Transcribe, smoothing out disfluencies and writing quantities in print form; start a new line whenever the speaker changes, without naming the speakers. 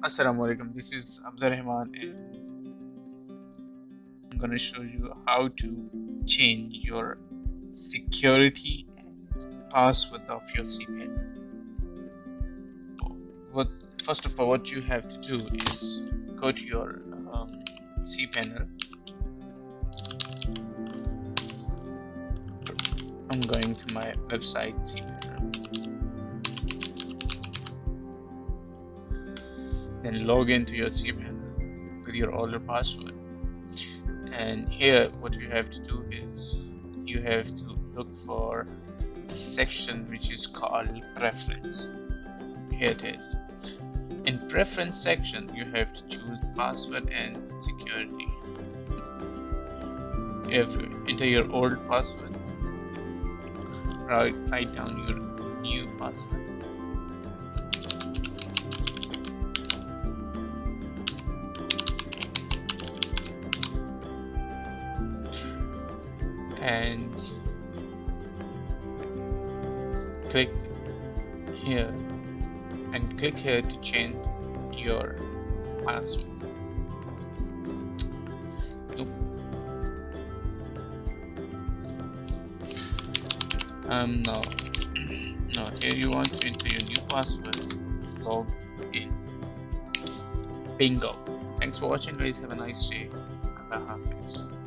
Assalamu alaikum. This is Abdurrahman and I'm gonna show you how to change your security and password of your cPanel. What first of all, what you have to do is go to your cPanel. I'm going to my website cPanel. Then log into your cPanel with your older password. And here what you have to do is you have to look for the section which is called preference. Here it is. In preference section you have to choose password and security. You have to enter your old password, write down your new password, and click here to change your password. Now here you want to enter your new password. Log in. Bingo. Thanks for watching, guys. Have a nice day. Allah Hafiz.